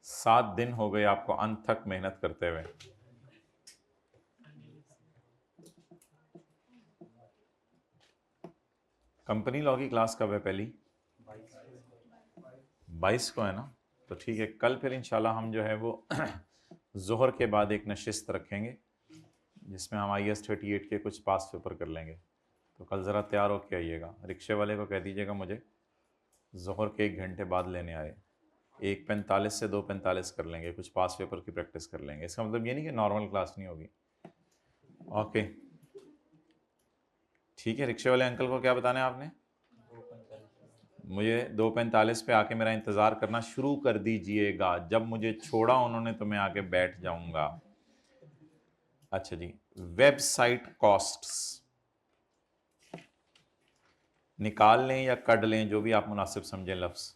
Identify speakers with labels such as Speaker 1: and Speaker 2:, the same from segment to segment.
Speaker 1: सात दिन हो गए आपको अनथक मेहनत करते हुए। कंपनी लॉ की क्लास कब है पहली? 22 को है ना, तो ठीक है, कल फिर इंशाल्लाह हम जो है वो जोहर के बाद एक नशिस्त रखेंगे जिसमें हम IS 38 के कुछ पास पेपर कर लेंगे। तो कल ज़रा तैयार होके आइएगा, रिक्शे वाले को कह दीजिएगा मुझे जोहर के 1 घंटे बाद लेने आए। 1:45 से 2:45 कर लेंगे, कुछ पास पेपर की प्रैक्टिस कर लेंगे। इसका मतलब ये नहीं कि नॉर्मल क्लास नहीं होगी। ओके ठीक है, रिक्शे वाले अंकल को क्या बताना है आपने? मुझे 2:45 पे आके मेरा इंतज़ार करना शुरू कर दीजिएगा। जब मुझे छोड़ा उन्होंने तो मैं आके बैठ जाऊंगा। अच्छा जी, वेबसाइट कॉस्ट्स निकाल लें या कट लें, जो भी आप मुनासिब समझें लफ्ज़।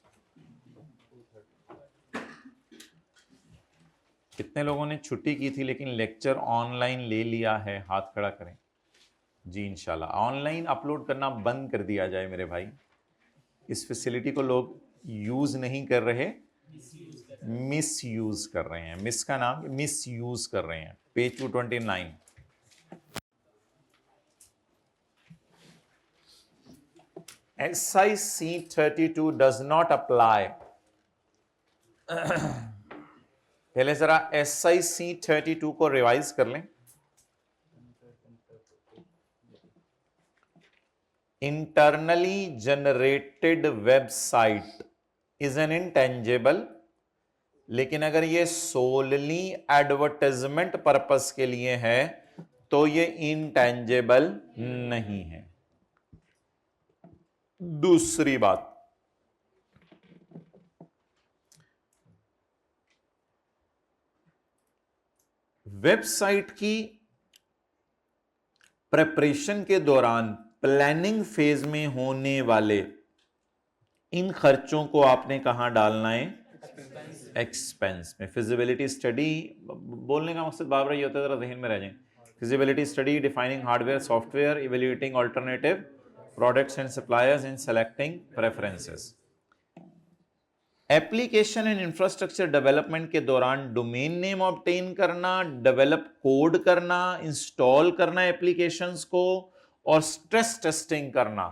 Speaker 1: कितने लोगों ने छुट्टी की थी लेकिन लेक्चर ऑनलाइन ले लिया है? हाथ खड़ा करें जी। इंशाल्लाह ऑनलाइन अपलोड करना बंद कर दिया जाए मेरे भाई। इस फैसिलिटी को लोग यूज नहीं कर रहे, मिस यूज कर रहे हैं। मिस का नाम मिस यूज कर रहे हैं। Page 229। SIC 32 does not apply. पहले जरा SIC 32 को रिवाइज कर लें। Internally generated website is an intangible, लेकिन अगर ये सोलली एडवर्टाइजमेंट पर्पस के लिए है तो ये इंटेंजिबल नहीं है। दूसरी बात, वेबसाइट की प्रिपरेशन के दौरान प्लानिंग फेज में होने वाले इन खर्चों को आपने कहां डालना है? एक्सपेंस में। फिजिबिलिटी स्टडी, बोलने का मकसद बार बार ये होता है, जरा जहन में रह जाए। Feasibility study, defining hardware software, evaluating alternative products and suppliers in selecting preferences. Application and infrastructure development के दौरान डोमेन नेम ऑब्टेन करना, डेवलप कोड करना, इंस्टॉल करना एप्लीकेशंस को, और स्ट्रेस टेस्टिंग करना।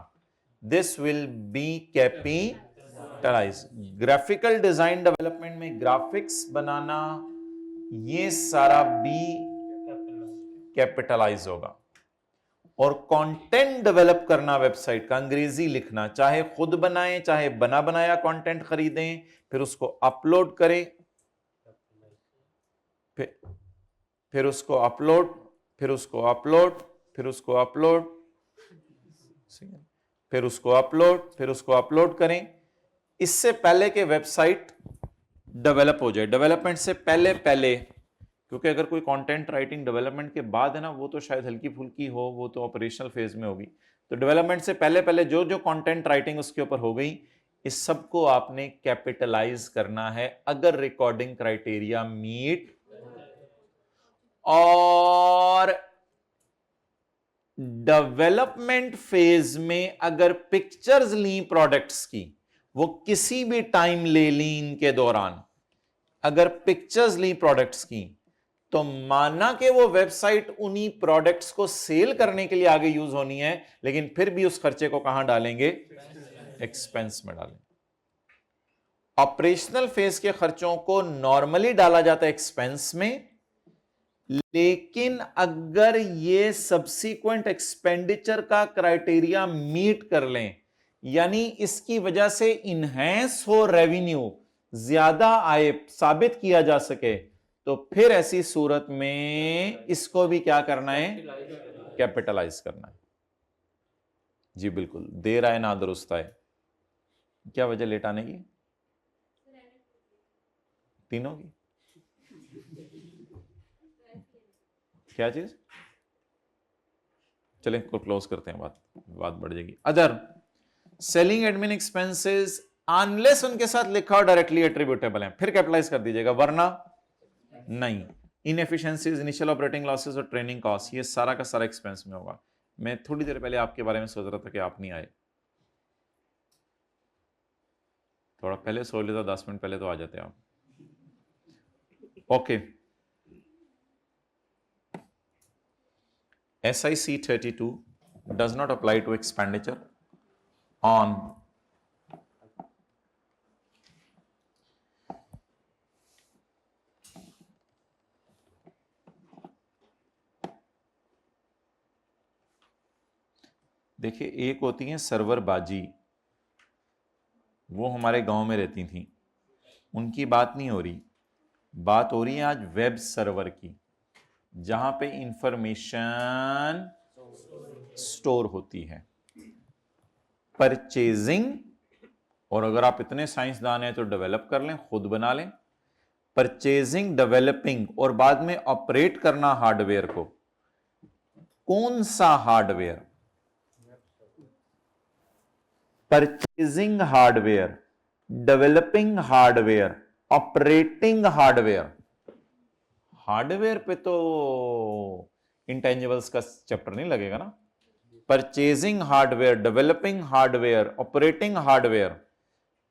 Speaker 1: This will be capitalise. Graphical design development में graphics बनाना, ये सारा भी कैपिटलाइज होगा। और कंटेंट डेवलप करना वेबसाइट का, अंग्रेजी लिखना, चाहे खुद बनाएं चाहे बना बनाया कंटेंट खरीदें, फिर उसको अपलोड करें, फिर उसको अपलोड, फिर उसको अपलोड, फिर उसको अपलोड, फिर उसको अपलोड, फिर उसको अपलोड करें। इससे पहले कि वेबसाइट डेवलप हो जाए, डेवलपमेंट से पहले पहले, क्योंकि अगर कोई कंटेंट राइटिंग डेवलपमेंट के बाद है ना, वो तो शायद हल्की फुल्की हो, वो तो ऑपरेशनल फेज में होगी। तो डेवलपमेंट से पहले पहले जो जो कंटेंट राइटिंग उसके ऊपर हो गई, इस सब को आपने कैपिटलाइज करना है अगर रिकॉर्डिंग क्राइटेरिया मीट। और डेवलपमेंट फेज में अगर पिक्चर्स ली प्रोडक्ट्स की, वो किसी भी टाइम ले ली इनके दौरान, अगर पिक्चर्स ली प्रोडक्ट्स की, तो माना कि वो वेबसाइट उन्हीं प्रोडक्ट्स को सेल करने के लिए आगे यूज होनी है, लेकिन फिर भी उस खर्चे को कहां डालेंगे? एक्सपेंस में डालेंगे। ऑपरेशनल फेज के खर्चों को नॉर्मली डाला जाता है एक्सपेंस में, लेकिन अगर ये सब्सीक्वेंट एक्सपेंडिचर का क्राइटेरिया मीट कर लें, यानी इसकी वजह से इनहैंस हो रेवेन्यू, ज्यादा आय साबित किया जा सके, तो फिर ऐसी सूरत में इसको भी क्या करना है? कैपिटलाइज करना है। जी बिल्कुल, देर आए ना दुरुस्त आए। क्या वजह लेट आने की? तीनों की क्या चीज? चलें को क्लोज करते हैं, बात बढ़ जाएगी। Other selling admin expenses unless उनके साथ लिखा हो डायरेक्टली एट्रीब्यूटेबल है, फिर कैपिटलाइज कर दीजिएगा, वरना नहीं। इनएफिशिएंसीज, इनिशियल ऑपरेटिंग लॉसेस और ट्रेनिंग कॉस्ट, ये सारा का सारा एक्सपेंस में होगा। मैं थोड़ी देर पहले आपके बारे में सोच रहा था कि आप नहीं आए। थोड़ा पहले सो लेता, 10 मिनट पहले तो आ जाते आप। Okay, SIC 32 does not apply to expenditure on देखिए, एक होती हैं सर्वर बाजी, वो हमारे गांव में रहती थी, उनकी बात नहीं हो रही, बात हो रही है आज वेब सर्वर की, जहां पे इंफॉर्मेशन स्टोर होती है। परचेजिंग, और अगर आप इतने साइंसदान हैं तो डेवलप कर लें, खुद बना लें। परचेजिंग, डेवलपिंग और बाद में ऑपरेट करना हार्डवेयर को। कौन सा hardware? Purchasing hardware, developing hardware, operating hardware. Hardware पे तो इंटेंजिबल्स का चैप्टर नहीं लगेगा ना। Purchasing hardware, developing hardware, operating hardware,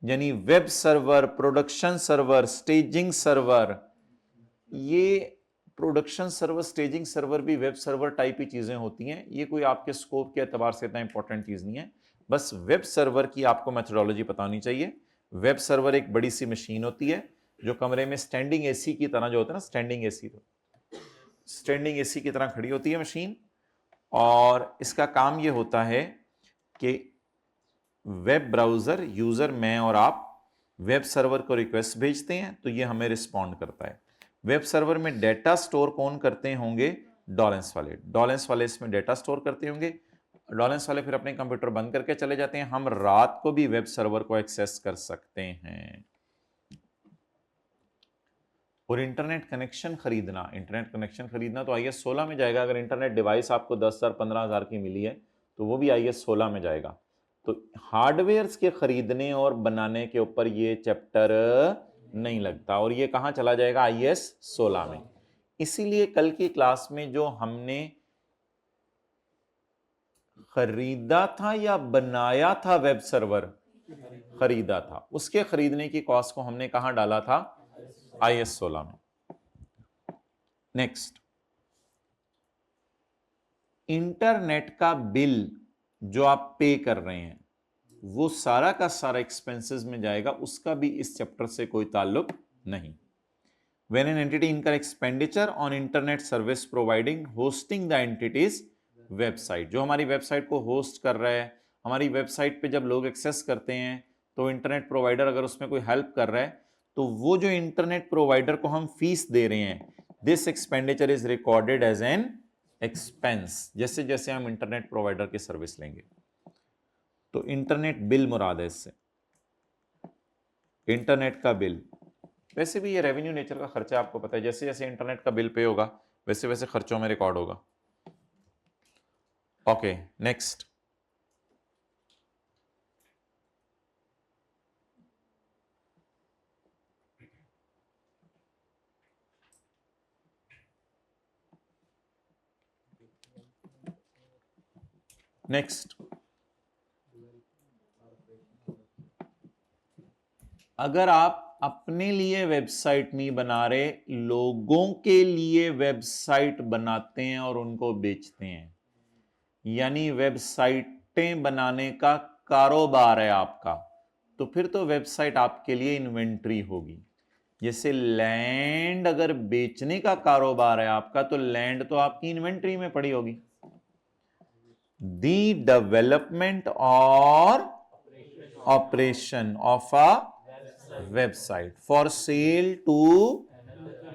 Speaker 1: यानी web server, production server, staging server. ये प्रोडक्शन सर्वर, स्टेजिंग सर्वर भी वेब सर्वर टाइप ही चीजें होती हैं। ये कोई आपके स्कोप के एतबार से इतना इंपॉर्टेंट चीज नहीं है, बस वेब सर्वर की आपको मेथोडोलॉजी पता होनी चाहिए। वेब सर्वर एक बड़ी सी मशीन होती है जो कमरे में स्टैंडिंग एसी की तरह, जो होता है ना स्टैंडिंग एसी, तो स्टैंडिंग एसी की तरह खड़ी होती है मशीन, और इसका काम यह होता है कि वेब ब्राउजर, यूजर, मैं और आप वेब सर्वर को रिक्वेस्ट भेजते हैं तो ये हमें रिस्पॉन्ड करता है। वेब सर्वर में डेटा स्टोर कौन करते होंगे? डॉलेंस वाले। डॉलेंस वाले इसमें डेटा स्टोर करते होंगे। डॉलेंस वाले फिर अपने कंप्यूटर बंद करके चले जाते हैं। हम रात को भी वेब सर्वर को एक्सेस कर सकते हैं। और इंटरनेट कनेक्शन खरीदना, इंटरनेट कनेक्शन खरीदना तो IS 16 में जाएगा। अगर इंटरनेट डिवाइस आपको 10,000 15,000 की मिली है तो वो भी IS 16 में जाएगा। तो हार्डवेयर्स के खरीदने और बनाने के ऊपर ये चैप्टर नहीं लगता, और ये कहां चला जाएगा? IS 16 में। इसीलिए कल की क्लास में जो हमने खरीदा था या बनाया था वेब सर्वर, खरीदा था, उसके खरीदने की कॉस्ट को हमने कहां डाला था? IS 16 में। नेक्स्ट, इंटरनेट का बिल जो आप पे कर रहे हैं वो सारा का सारा एक्सपेंसेस में जाएगा, उसका भी इस चैप्टर से कोई ताल्लुक नहीं। When an entity incur expenditure on internet service providing hosting the entity's website, जो हमारी वेबसाइट को होस्ट कर रहा है, हमारी वेबसाइट पे जब लोग एक्सेस करते हैं तो इंटरनेट प्रोवाइडर अगर उसमें कोई हेल्प कर रहा है तो वो जो इंटरनेट प्रोवाइडर को हम फीस दे रहे हैं, this expenditure is recorded as an expense, जैसे जैसे हम इंटरनेट प्रोवाइडर की सर्विस लेंगे। तो इंटरनेट बिल मुराद है इससे, इंटरनेट का बिल। वैसे भी ये रेवेन्यू नेचर का खर्चा, आपको पता है, जैसे जैसे इंटरनेट का बिल पे होगा वैसे वैसे खर्चों में रिकॉर्ड होगा। ओके, नेक्स्ट, नेक्स्ट, अगर आप अपने लिए वेबसाइट नहीं बना रहे, लोगों के लिए वेबसाइट बनाते हैं और उनको बेचते हैं, यानी वेबसाइटें बनाने का कारोबार है आपका, तो फिर तो वेबसाइट आपके लिए इन्वेंट्री होगी। जैसे लैंड अगर बेचने का कारोबार है आपका तो लैंड तो आपकी इन्वेंट्री में पड़ी होगी। दी डेवलपमेंट और operation of a website for sale to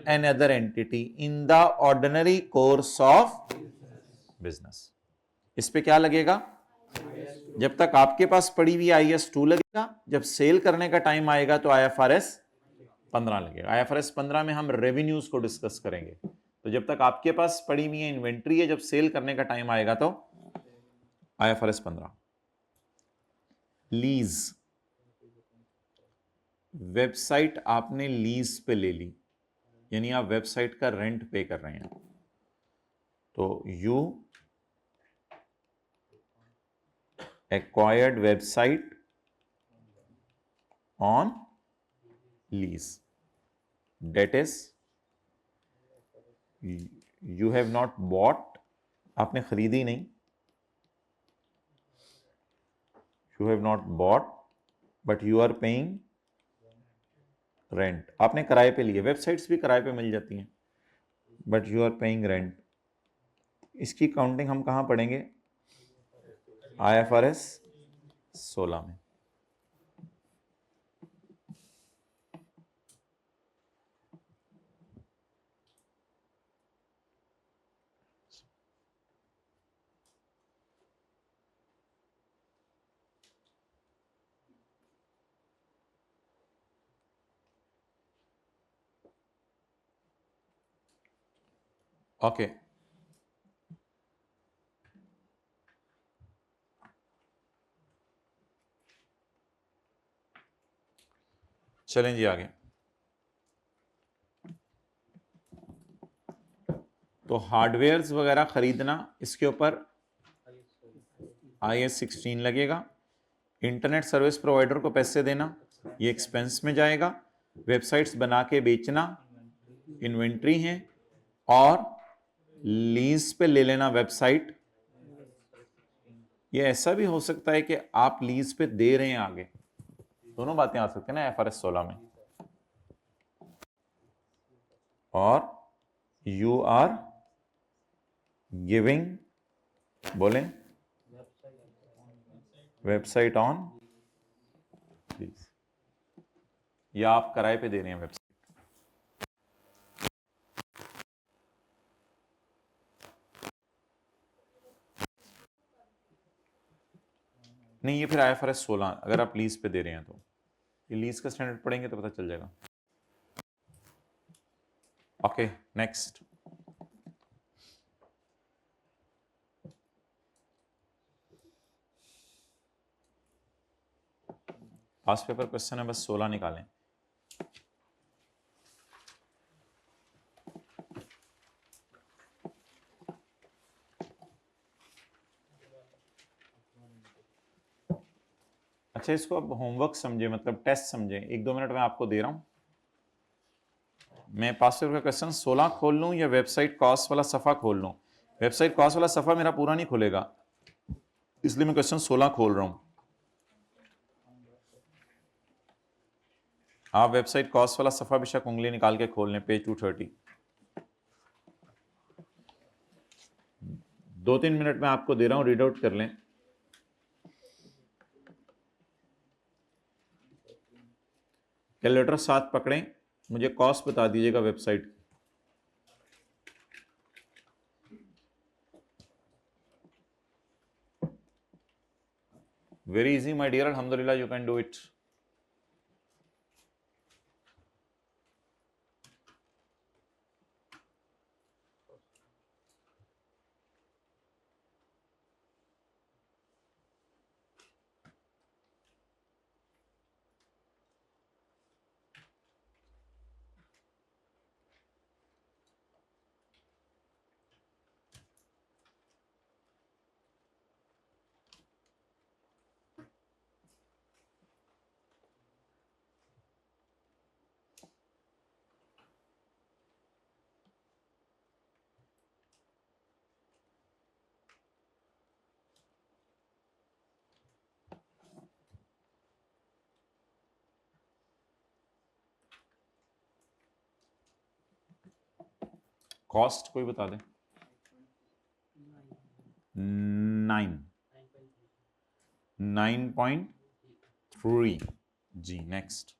Speaker 1: another entity in the ordinary course of business। इस पे क्या लगेगा? जब तक आपके पास पड़ी हुई IS 2 लगेगा, जब सेल करने का टाइम आएगा तो IFRS 15 लगेगा। IFRS 15 में हम रेवेन्यूज को डिस्कस करेंगे। तो जब तक आपके पास पड़ी हुई इन्वेंट्री है, जब सेल करने का टाइम आएगा तो IFRS 15। लीज, वेबसाइट आपने लीज पे ले ली, यानी आप वेबसाइट का रेंट पे कर रहे हैं, तो you acquired website on lease, that is you have not bought, आपने खरीदी नहीं, you have not bought but you are paying rent, आपने किराए पे लिए, वेबसाइट्स भी किराए पे मिल जाती हैं, but you are paying rent. इसकी काउंटिंग हम कहाँ पढ़ेंगे? IFRS 16 में। ओके, चलें जी आगे। तो हार्डवेयर्स वगैरह खरीदना, इसके ऊपर IAS 16 लगेगा। इंटरनेट सर्विस प्रोवाइडर को पैसे देना, ये एक्सपेंस में जाएगा। वेबसाइट्स बना के बेचना इन्वेंट्री है, और लीज पे ले लेना वेबसाइट, ये ऐसा भी हो सकता है कि आप लीज पे दे रहे हैं आगे, दोनों बातें आ सकती हैं ना IFRS 16 में। और यू आर गिविंग, बोलें, वेबसाइट ऑन लीज, या आप किराए पे दे रहे हैं वेबसाइट। नहीं, ये फिर IFRS 16 अगर आप लीज पे दे रहे हैं तो, ये लीज का स्टैंडर्ड पढ़ेंगे तो पता चल जाएगा। Okay, next. पास पेपर क्वेश्चन है, बस 16 निकालें। अच्छा, इसको अब होमवर्क समझे, मतलब टेस्ट समझे, 1-2 मिनट में आपको दे रहा हूं। मैं पास पेपर का क्वेश्चन 16 खोल लूं या वेबसाइट कॉस्ट वाला सफा खोल लूं? वेबसाइट कॉस्ट वाला सफा मेरा पूरा नहीं खुलेगा, इसलिए मैं क्वेश्चन 16 खोल रहा हूं। आप वेबसाइट कॉस्ट वाला सफा बेशक उंगली निकाल के खोल लें, पेज 230। 2-3 मिनट में आपको दे रहा हूं, रीड आउट कर लें। कैलकुलेटर साथ पकड़ें, मुझे कॉस्ट बता दीजिएगा वेबसाइट की। वेरी इजी माय डियर, अल्हम्दुलिल्लाह you can do it. Cost कोई बता दे। 9.3 जी। नेक्स्ट।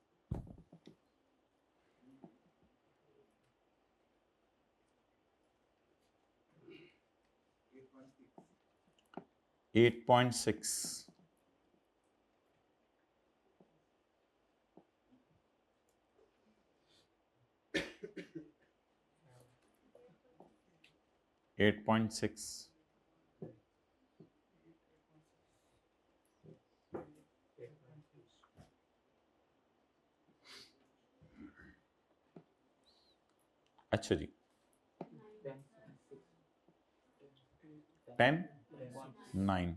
Speaker 1: 8.6 8.6 अच्छा जी। 10.9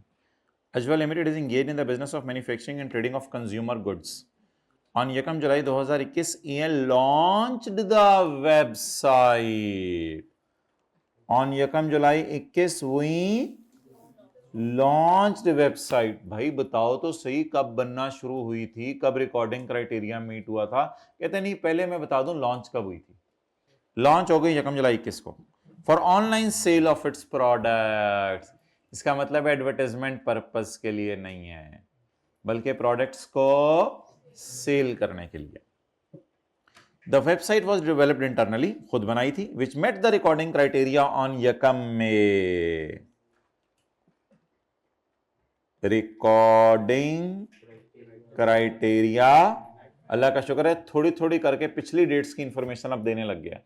Speaker 1: Ajwa Limited is engaged in the business of manufacturing and trading of consumer goods. On यकम जुलाई 2021 EN launched the website. On यकम जुलाई 21 हुई launched website. भाई बताओ तो सही, कब बनना शुरू हुई थी, कब रिकॉर्डिंग क्राइटेरिया मीट हुआ था? कहते नहीं, पहले मैं बता दूं लॉन्च कब हुई थी। लॉन्च हो गई यकम जुलाई 21 को for online sale of its products. इसका मतलब एडवर्टाइजमेंट पर्पस के लिए नहीं है, बल्कि प्रोडक्ट्स को सेल करने के लिए। The website was developed internally, खुद बनाई थी, which met the recording criteria on यकम में। रिकॉर्डिंग क्राइटेरिया, अल्लाह का शुक्र है थोड़ी थोड़ी करके पिछली डेट्स की इंफॉर्मेशन अब देने लग गया।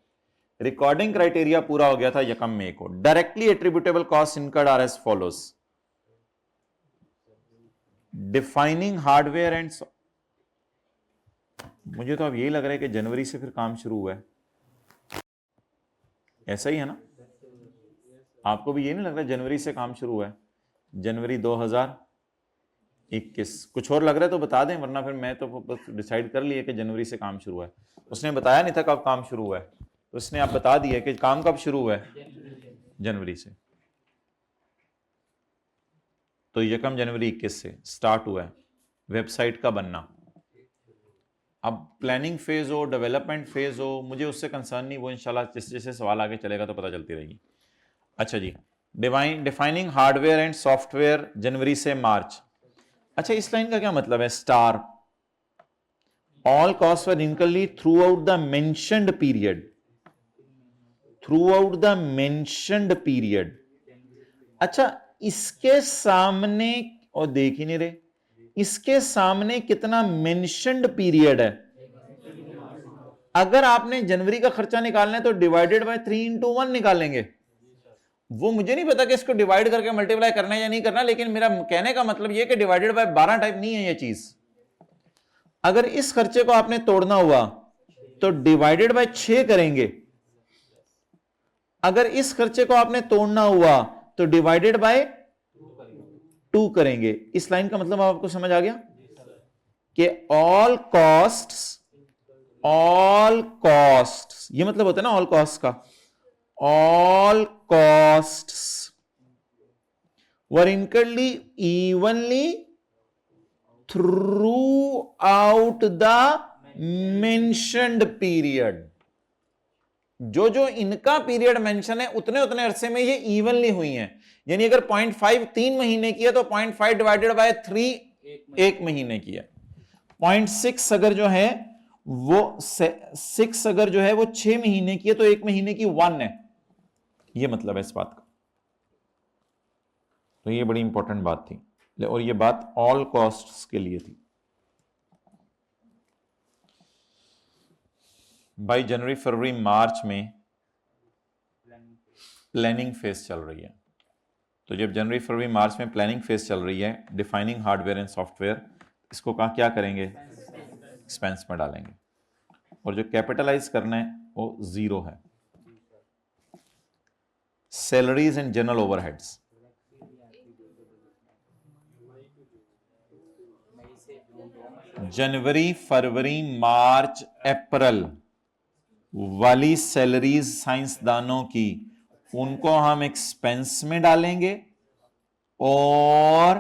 Speaker 1: रिकॉर्डिंग क्राइटेरिया पूरा हो गया था यकम मई को। Directly attributable cost incurred are as follows. Defining hardware and, मुझे तो अब यही लग रहा है कि जनवरी से फिर काम शुरू हुआ है, ऐसा ही है ना? आपको भी ये नहीं लग रहा है जनवरी से काम शुरू हुआ है? जनवरी 2021। कुछ और लग रहा है तो बता दें, वरना फिर मैं तो बस डिसाइड कर लिया कि जनवरी से काम शुरू हुआ है। उसने बताया नहीं था कब काम शुरू हुआ है, तो उसने आप बता दिया कि काम कब शुरू हुआ है, जनवरी से। तो यकम जनवरी 21 से स्टार्ट हुआ है वेबसाइट का बनना। अब प्लानिंग फेज हो, डेवलपमेंट फेज हो, मुझे उससे कंसर्न नहीं, वो इंशाल्लाह जैसे जैसे सवाल आगे चलेगा तो पता चलती रहेगी। अच्छा जी, defining hardware and software January से मार्च। अच्छा, इस लाइन का क्या मतलब है? Star, all cost were incurred throughout the mentioned period, throughout the mentioned period. अच्छा, इसके सामने, और देख ही नहीं रहे, इसके सामने कितना मेंशन्ड पीरियड है? अगर आपने जनवरी का खर्चा निकालना है तो डिवाइडेड बाय 3 into 1 निकालेंगे। वो मुझे नहीं पता कि इसको डिवाइड करके मल्टीप्लाई करना है या नहीं करना, लेकिन मेरा कहने का मतलब यह कि डिवाइडेड बाय 12 टाइप नहीं है ये चीज। अगर इस खर्चे को आपने तोड़ना हुआ तो डिवाइडेड बाय 6 करेंगे, अगर इस खर्चे को आपने तोड़ना हुआ तो डिवाइडेड बाय 2 करेंगे। इस लाइन का मतलब आपको समझ आ गया कि ऑल कॉस्ट्स, ये मतलब होता है ना ऑल कॉस्ट का, all costs were incurred evenly throughout the mentioned period. जो जो इनका पीरियड मेंशन है उतने उतने अरसे में ये इवनली हुई हैं। यानी अगर 0.5 3 महीने की है तो 0.5 डिवाइडेड बाय 3 1 महीने की है। 0.6 अगर जो है वो 6 अगर जो है वो 6 महीने की है तो 1 महीने की 1 है। ये मतलब है इस बात का। तो ये बड़ी इंपॉर्टेंट बात थी, और ये बात ऑल कॉस्ट्स के लिए थी। भाई जनवरी फरवरी मार्च में प्लानिंग फेज चल रही है। तो जब जनवरी फरवरी मार्च में प्लानिंग फेज चल रही है, डिफाइनिंग हार्डवेयर एंड सॉफ्टवेयर, इसको कहा क्या करेंगे? एक्सपेंस में डालेंगे। और जो कैपिटलाइज करना है वो 0 है। सैलरीज एंड जनरल ओवरहेड्स, जनवरी फरवरी मार्च अप्रैल वाली सैलरीज साइंसदानों की, उनको हम एक्सपेंस में डालेंगे, और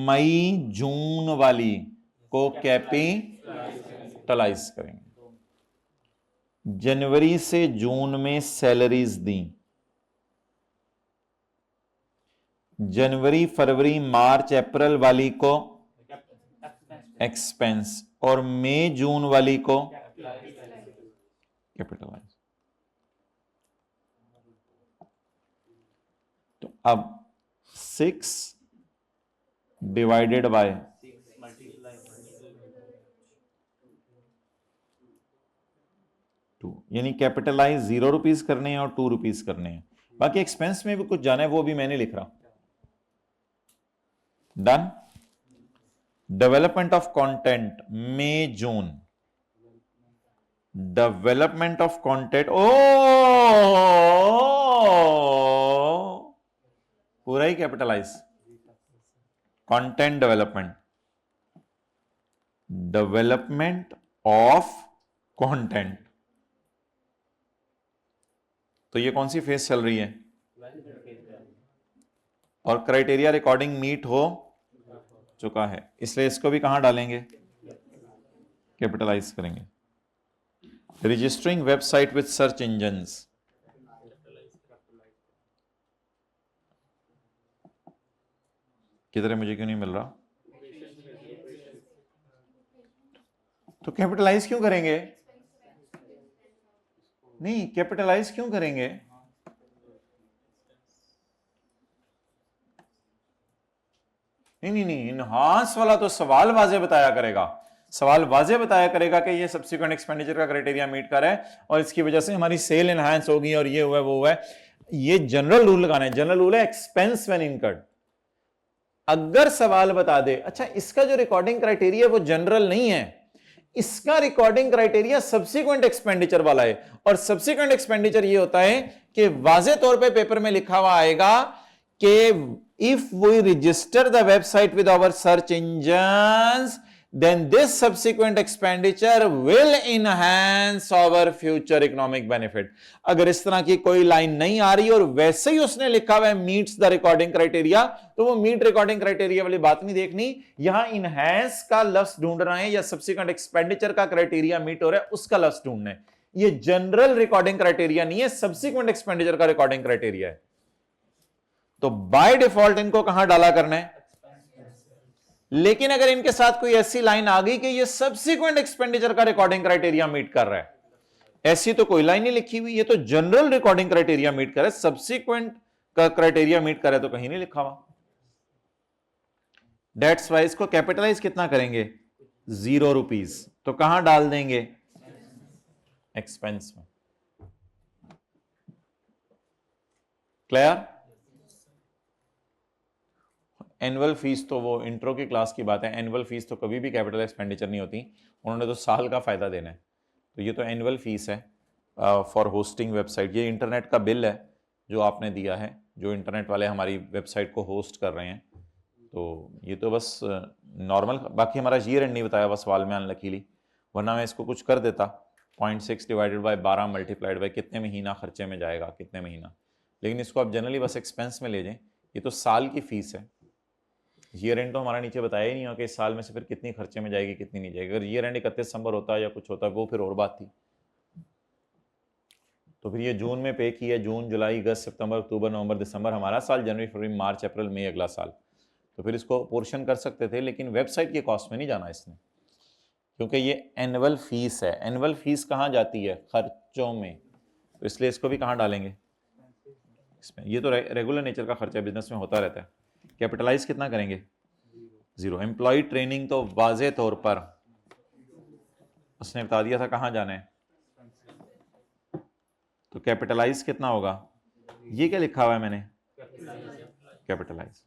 Speaker 1: मई जून वाली को कैपिटलाइज करेंगे। जनवरी से जून में सैलरीज दी, जनवरी फरवरी मार्च अप्रैल वाली को एक्सपेंस, और मई जून वाली को कैपिटलाइज। तो अब 6 डिवाइडेड बाय 2, यानी कैपिटलाइज 0 रुपीज करने हैं और 2 रुपीज करने हैं। बाकी एक्सपेंस में भी कुछ जाना है, वो भी मैंने लिख रहा। Done. Development of content May June, development of content, ओ पूरा ही capitalise. Content development development of content. तो ये कौन सी फेज चल रही है? और क्राइटेरिया रिकॉर्डिंग मीट हो चुका है, इसलिए इसको भी कहां डालेंगे? कैपिटलाइज करेंगे। Registering website with search engines, किधर है? मुझे क्यों नहीं मिल रहा? तो कैपिटलाइज क्यों करेंगे? नहीं, कैपिटलाइज क्यों करेंगे? नहीं, इनहांस वाला तो सवाल वाजे बताया करेगा, सवाल वाजे बताया करेगा कि ये सब्सिक्वेंट एक्सपेंडिचर का क्राइटेरिया मीट कर रहा है और इसकी वजह से हमारी सेल एनहांस होगी और ये हुआ वो हुआ। ये जनरल रूल लगाना है। जनरल रूल है एक्सपेंस व्हेन इनकर्ड। अगर सवाल बता दे अच्छा इसका जो रिकॉर्डिंग क्राइटेरिया वो जनरल नहीं है, इसका रिकॉर्डिंग क्राइटेरिया सब्सिक्वेंट एक्सपेंडिचर वाला है, और सब्सिक्वेंट एक्सपेंडिचर ये होता है कि वाजे तौर पे पेपर में लिखा हुआ आएगा कि if we register the website with our search engines, then this subsequent expenditure will enhance our future economic benefit। अगर इस तरह की कोई लाइन नहीं आ रही और वैसे ही उसने लिखा हुआ है मीट्स द रिकॉर्डिंग क्राइटेरिया, तो वो मीट रिकॉर्डिंग क्राइटेरिया वाली बात नहीं देखनी। यहां इनहैंस का लफ्ज ढूंढ रहे हैं या सब्सिक्वेंट एक्सपेंडिचर का क्राइटेरिया मीट हो रहा है उसका लफ्ज ढूंढना है। ये जनरल रिकॉर्डिंग क्राइटेरिया नहीं है, सब्सिक्वेंट एक्सपेंडिचर का रिकॉर्डिंग क्राइटेरिया है। तो बाय डिफॉल्ट इनको कहां डाला करना है? लेकिन अगर इनके साथ कोई ऐसी लाइन आ गई कि ये सब्सिक्वेंट एक्सपेंडिचर का रिकॉर्डिंग क्राइटेरिया मीट कर रहा है, ऐसी तो कोई लाइन नहीं लिखी हुई, ये तो जनरल रिकॉर्डिंग क्राइटेरिया मीट कर रहा है, सब्सिक्वेंट का क्राइटेरिया मीट कर रहा है तो कहीं नहीं लिखा हुआ। डेट्स वाइज को कैपिटलाइज कितना करेंगे? ₹0। तो कहां डाल देंगे? एक्सपेंस में। क्लियर? एनुअल फीस तो वो इंट्रो की क्लास की बात है, एनुअल फीस तो कभी भी कैपिटल एक्सपेंडिचर नहीं होती, उन्होंने तो साल का फायदा देना है। तो ये तो एनुअल फीस है फॉर होस्टिंग वेबसाइट। ये इंटरनेट का बिल है जो आपने दिया है, जो इंटरनेट वाले हमारी वेबसाइट को होस्ट कर रहे हैं। तो ये तो बस नॉर्मल, बाकी हमारा ईयर एंड नहीं बताया हुआ सवाल में अनलकीली, वरना मैं इसको कुछ कर देता 0.6 डिवाइडेड बाय 12 मल्टीप्लाइड बाय कितने महीना खर्चे में जाएगा, कितने महीना। लेकिन इसको आप जनरली बस एक्सपेंस में ले जाएं, ये तो साल की फीस है। ईयर एंड तो हमारा नीचे बताया ही नहीं हो कि इस साल में से फिर कितनी खर्चे में जाएगी कितनी नहीं जाएगी। अगर ईयर एंड 31 दिसंबर होता या कुछ होता वो फिर और बात थी। तो फिर ये जून में पे किया, जून जुलाई अगस्त सितंबर अक्टूबर नवंबर दिसंबर हमारा साल, जनवरी फरवरी मार्च अप्रैल मई अगला साल, तो फिर इसको पोर्शन कर सकते थे, लेकिन वेबसाइट की कॉस्ट में नहीं जाना इसने, क्योंकि ये एनुअल फीस है। एनुअल फीस कहाँ जाती है? खर्चों में। तो इसलिए इसको भी कहाँ डालेंगे? इसमें। ये तो रेगुलर नेचर का खर्चा बिजनेस में होता रहता है। कैपिटलाइज कितना करेंगे? 0। एम्प्लॉय ट्रेनिंग तो वाजे तौर पर उसने बता दिया था कहां जाना है, तो कैपिटलाइज कितना होगा? ये क्या लिखा हुआ है मैंने? Capitalise.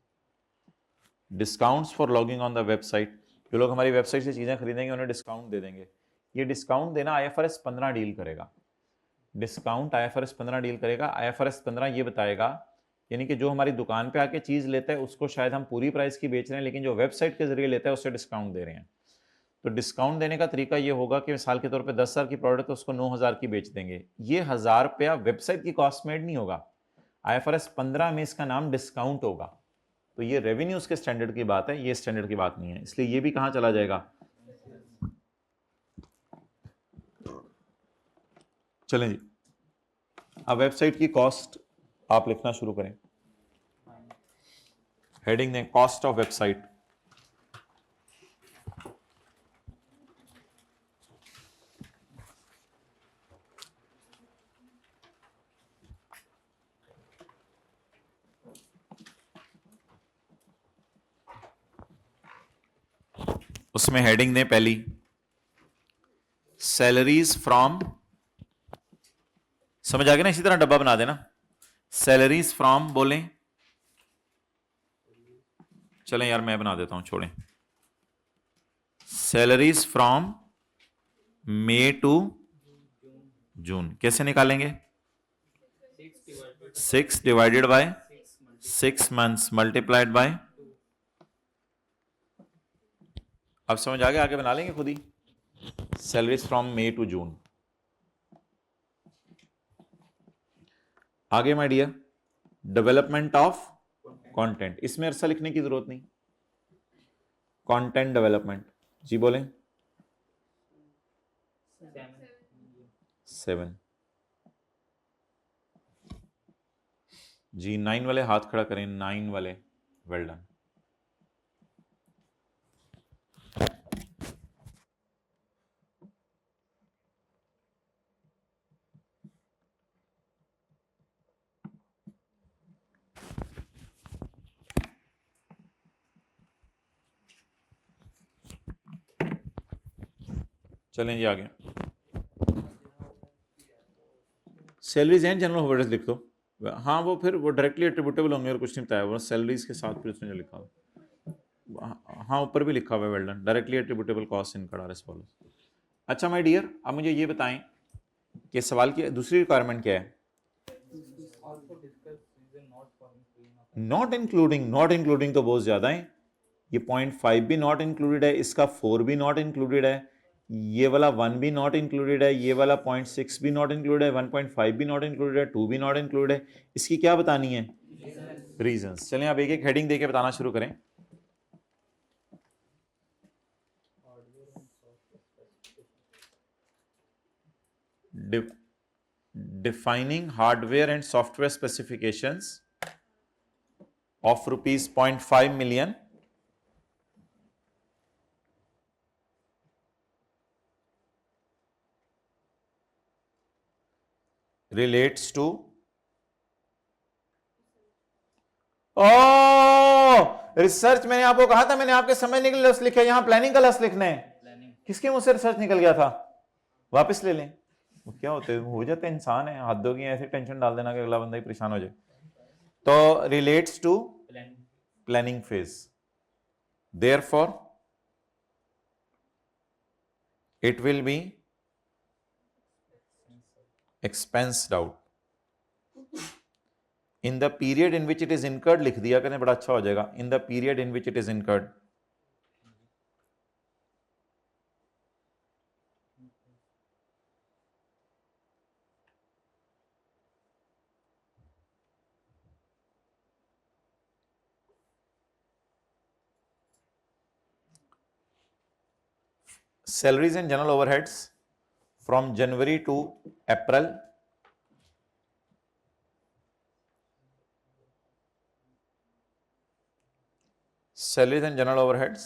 Speaker 1: Discounts for logging on the website, जो लोग हमारी वेबसाइट से चीजें खरीदेंगे उन्हें डिस्काउंट दे देंगे। ये डिस्काउंट देना IFRS 15 डील करेगा। डिस्काउंट IFRS 15 डील करेगा। IFRS 15 ये बताएगा, यानी कि जो हमारी दुकान पे आके चीज लेता है उसको शायद हम पूरी प्राइस की बेच रहे हैं, लेकिन जो वेबसाइट के जरिए लेता है उससे डिस्काउंट दे रहे हैं। तो डिस्काउंट देने का तरीका ये होगा कि मिसाल के तौर पे 10,000 की प्रोडक्ट है, उसको 9,000 की बेच देंगे। ये 1,000 रुपया वेबसाइट की कॉस्ट में ऐड नहीं होगा, IFRS 15 में इसका नाम डिस्काउंट होगा। तो ये रेवेन्यूज के स्टैंडर्ड की बात है, ये स्टैंडर्ड की बात नहीं है, इसलिए ये भी कहां चला जाएगा? चलें जी, अब वेबसाइट की कॉस्ट आप लिखना शुरू करें। हेडिंग दें कॉस्ट ऑफ वेबसाइट। उसमें हेडिंग दें पहली सैलरीज फ्रॉम, समझ आ गया ना? इसी तरह डब्बा बना देना, सैलरीज फ्रॉम बोलें। चलें यार मैं बना देता हूं, छोड़ें। Salaries from May to June कैसे निकालेंगे? 6 divided by 6 months multiplied by अब समझ आ गया, आगे बना लेंगे खुद ही। Salaries from May to June. आगे my dear, development of content, इसमें अरसा लिखने की जरूरत नहीं। कंटेंट डेवलपमेंट, जी बोलें। 7 जी। 9 वाले हाथ खड़ा करें, 9 वाले, वेल डन। चलें जी आगे। सैलरीज एंड जनरल ओवरहेड्स लिख दो। हाँ वो फिर वो डायरेक्टली एट्रीब्यूटेबल होंगे और कुछ नहीं बताया, वो सैलरीज के साथ फिर उसने जो लिखा हुआ, हाँ ऊपर भी लिखा हुआ है, well done. Directly attributable cost incurred are as follows. अच्छा माय डियर, अब मुझे ये बताएं कि सवाल की दूसरी रिक्वायरमेंट क्या है। नॉट इंक्लूडिंग, नॉट इंक्लूडिंग तो बहुत ज्यादा है। ये 0.5 भी नॉट इंक्लूडेड है, इसका 4 भी नॉट इंक्लूडेड है, ये वाला 1 भी नॉट इंक्लूडेड है, ये वाला 0.6 भी नॉट इंक्लूडेड है, 1.5 भी नॉट इंक्लूडेड है, 2 भी नॉट इंक्लूडेड है। इसकी क्या बतानी है, रीजंस। चलें आप एक एक हेडिंग देके बताना शुरू करें। Defining hardware and software specifications of rupees 0.5 million relates to research. मैंने आपको कहा था, मैंने आपके समझने के लिए लफ्ज लिखा है, यहां प्लानिंग का लफ्ज लिखना है। किसके मुंह से रिसर्च निकल गया था, वापस ले लें। वो क्या होते हो जाते इंसान है, हद होगी, ऐसे टेंशन डाल देना कि अगला बंदा ही परेशान हो जाए। तो relates to planning phase, therefore it will be expensed out in the period in which it is incurred। लिख दिया करें, बड़ा अच्छा हो जाएगा। in the period in which it is incurred, salaries and general overheads from January to April, salaries and general overheads.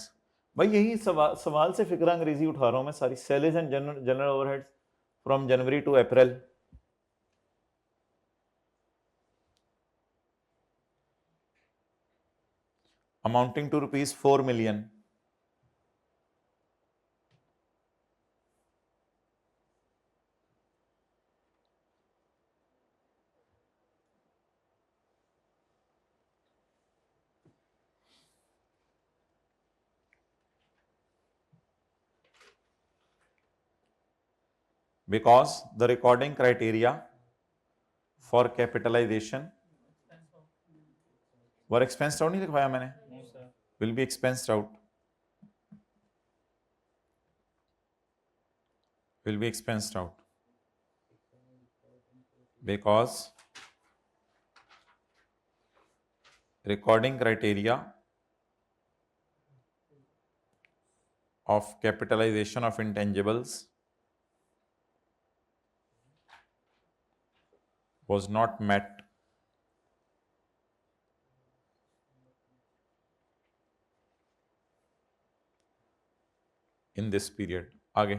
Speaker 1: भाई यही सवाल से फिक्र अंग्रेजी उठा रहा हूं मैं सारी। Salaries and general overheads from January to April, amounting to rupees 4 million, because the recording criteria for capitalization were expensed out। नहीं लिखवाया मैंने, will be expensed out, will be expensed out because recording criteria of capitalization of intangibles was not met in this period। आगे,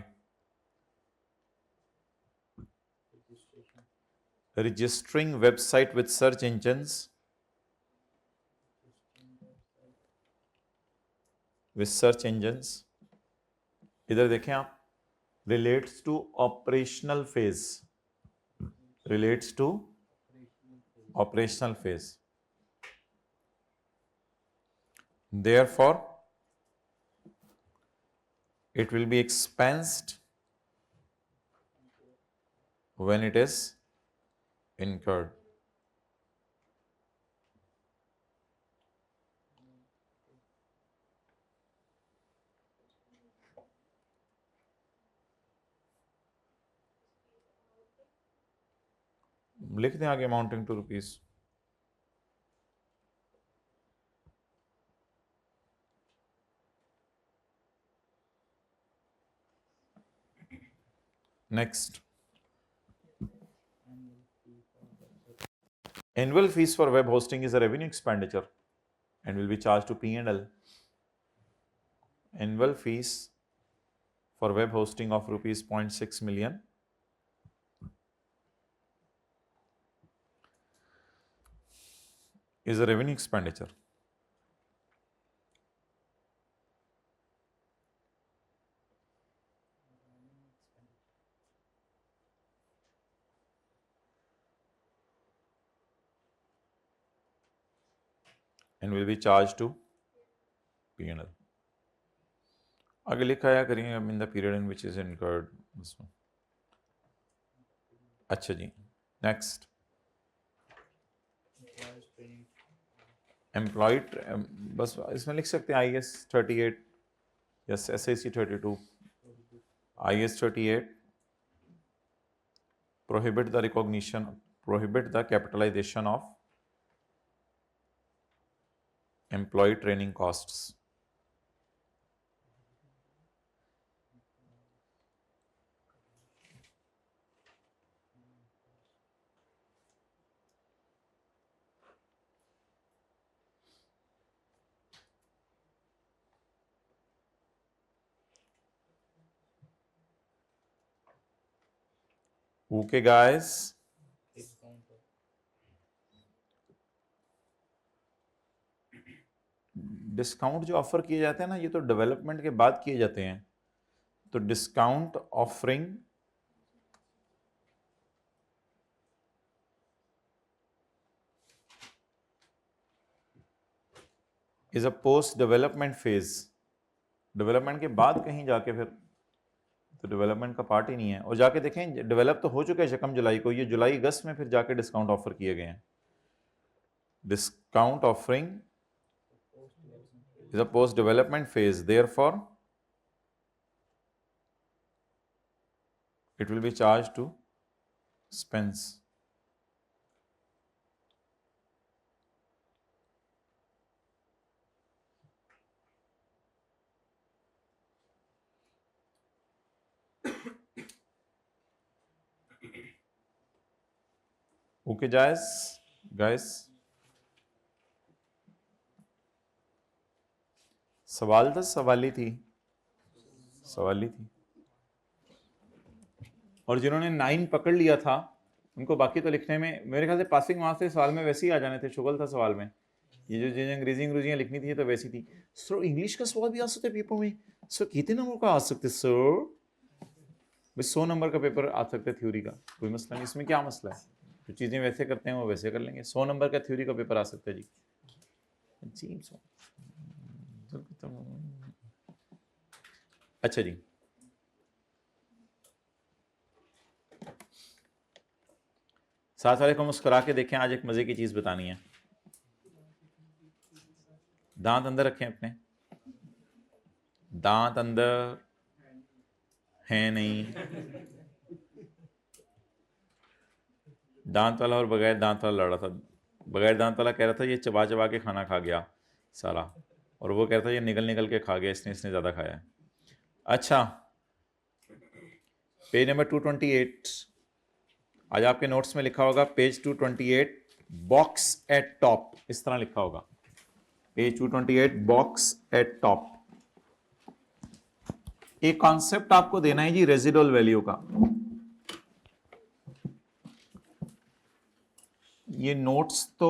Speaker 1: registering website with search engines, इधर देखें आप, relates to operational phase, relates to operational phase, therefore it will be expensed when it is incurred। लिख दें आगे amounting to rupees. Next, annual fees for web hosting is a revenue expenditure and will be charged to P&L. Annual fees for web hosting of rupees 0.6 million is a revenue expenditure. And will be charged to P&L. आगे लिखा आया करेंगे in the period in which is incurred. अच्छा जी, next, employed, बस इसमें लिख सकते हैं IAS 38, yes SAC 32, IAS 38 prohibit the capitalization of employee training costs. Okay guys, discount जो ऑफर किए जाते हैं ना, ये तो डेवलपमेंट के बाद किए जाते हैं। तो discount offering is a post development phase. Development के बाद कहीं जाके फिर तो डेवलपमेंट का पार्ट ही नहीं है। और जाके देखें डेवलप तो हो चुका है शकम जुलाई को, ये जुलाई अगस्त में फिर जाके डिस्काउंट ऑफर किए गए हैं। Discount offering is a post development phase, therefore it will be charged to expense. Okay guys, सवाल था, सवाली थी। और जिन्होंने 9 पकड़ लिया था उनको बाकी तो लिखने में मेरे ख्याल से पासिंग मार्क्स थे, सवाल में वैसे ही आ जाने थे। शुगल था सवाल में, ये जो अंग्रेजियाँ लिखनी थी तो वैसी थी। सर इंग्लिश का सवाल भी आ सकते पेपर में। सर कितने नंबर का आ सकते सर? 100 नंबर का पेपर आ सकता है थ्योरी का, कोई मसला नहीं। इसमें क्या मसला है, जो चीज़ें वैसे करते हैं वो वैसे कर लेंगे। 100 नंबर का थ्योरी का पेपर आ सकता है जी। अच्छा जी, साथ वाले को मुस्कुरा के देखें। आज एक मजे की चीज बतानी है। दांत अंदर रखें अपने, दांत अंदर है नहीं। दांत वाला और बगैर दांत वाला लड़ रहा था। बगैर दांत वाला कह रहा था ये चबा चबा के खाना खा गया सारा, और वो कह रहा था ये निकल निकल के खा गया, इसने ज़्यादा खाया है। अच्छा, पेज नंबर 228, आज आपके नोट्स में लिखा होगा पेज 228 बॉक्स एट टॉप, इस तरह लिखा होगा पेज 228 बॉक्स एट टॉप। एक कॉन्सेप्ट आपको देना है जी रेजिडुअल वैल्यू का। ये नोट्स तो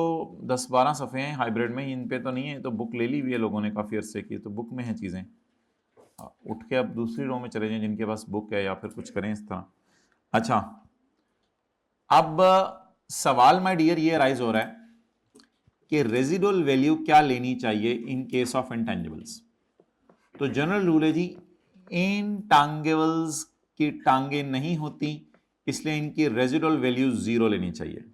Speaker 1: 10-12 सफ़े हैं हाइब्रिड में, इन पे तो नहीं है, तो बुक ले ली हुई है लोगों ने काफ़ी अरसे की, तो बुक में है चीज़ें। उठ के अब दूसरी रो में चले जाएं जिनके पास बुक है, या फिर कुछ करें इस तरह। अच्छा, अब सवाल माय डियर ये राइज हो रहा है कि रेजिडुअल वैल्यू क्या लेनी चाहिए इन केस ऑफ इंटेंजिबल्स। तो जनरल रूल है जी, इनटैंगिबल्स की टांगे नहीं होती, इसलिए इनकी रेजिडुअल वैल्यू 0 लेनी चाहिए।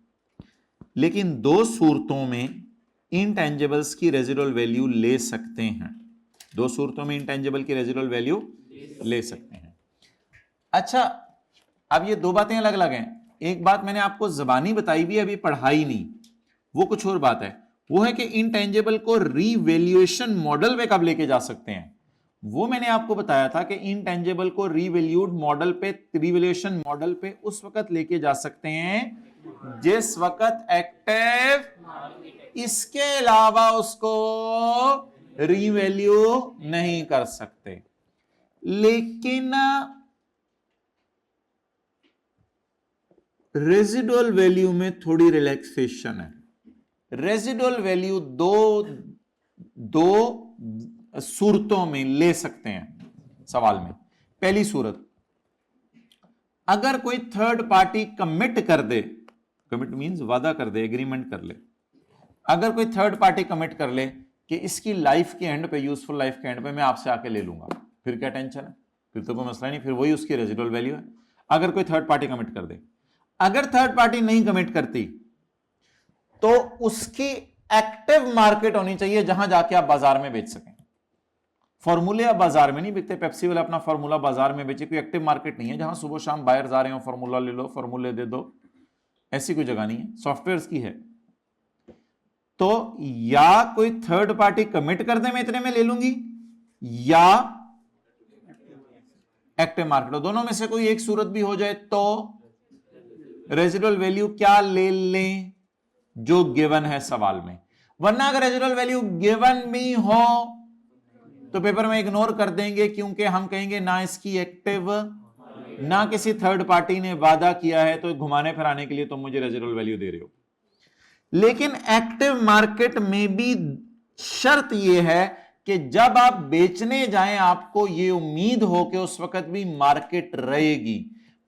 Speaker 1: लेकिन 2 सूरतों में इनटैंजिबल्स की रेजिडुअल वैल्यू ले सकते हैं। 2 सूरतों में इंटेंजिबल की रेजिडुअल वैल्यू ले सकते हैं। अच्छा, अब ये 2 बातें अलग अलग हैं। एक बात मैंने आपको जबानी बताई भी, अभी पढ़ाई नहीं, वो कुछ और बात है। वो है कि इनटेंजिबल को रीवैल्यूएशन मॉडल में कब लेके जा सकते हैं। वो मैंने आपको बताया था कि इनटेंजिबल को रीवैल्यूएशन मॉडल पे उस वक्त लेके जा सकते हैं जिस वक्त एक्टिव इसके अलावा उसको रीवैल्यू नहीं कर सकते। लेकिन रेजिडुअल वैल्यू में थोड़ी रिलैक्सेशन है। रेजिडुअल वैल्यू दो सूरतों में ले सकते हैं सवाल में। पहली सूरत, अगर कोई थर्ड पार्टी कमिट कर दे, कमिट मींस वादा कर दे, एग्रीमेंट कर ले, अगर कोई थर्ड पार्टी कमिट कर ले कि इसकी लाइफ के एंड पे, यूजफुल लाइफ के एंड पे मैं आपसे आके ले लूंगा, फिर क्या टेंशन है, फिर तो कोई मसला नहीं, फिर वही उसकी रेजिडुअल वैल्यू है। अगर कोई थर्ड पार्टी कमिट कर दे, अगर थर्ड पार्टी नहीं कमिट करती तो उसकी एक्टिव मार्केट होनी चाहिए जहां जाके आप बाजार में बेच सकें। फॉर्मूले आप बाजार में नहीं बिकते, पेप्सी वाला अपना फॉर्मूला बाजार में बेचे, कोई एक्टिव मार्केट नहीं है जहां सुबह शाम बायर्स आ रहे हो, फॉर्मूला ले लो, फॉर्मूले दे दो, ऐसी कोई जगह नहीं है, सॉफ्टवेयर की है। तो या कोई थर्ड पार्टी कमिट कर दे मैं इतने में ले लूंगी, या एक्टिव मार्केट हो, दोनों में से कोई एक सूरत भी हो जाए तो रेजिडुअल वैल्यू क्या ले लें, जो गिवन है सवाल में। वरना अगर रेजिडुअल वैल्यू गिवन भी हो तो पेपर में इग्नोर कर देंगे, क्योंकि हम कहेंगे ना इसकी एक्टिव, ना किसी थर्ड पार्टी ने वादा किया है, तो घुमाने फिराने के लिए तुम मुझे रेजिडुअल वैल्यू दे रहे हो। लेकिन एक्टिव मार्केट में भी शर्त यह है कि जब आप बेचने जाएं आपको यह उम्मीद हो कि उस वक्त भी मार्केट रहेगी।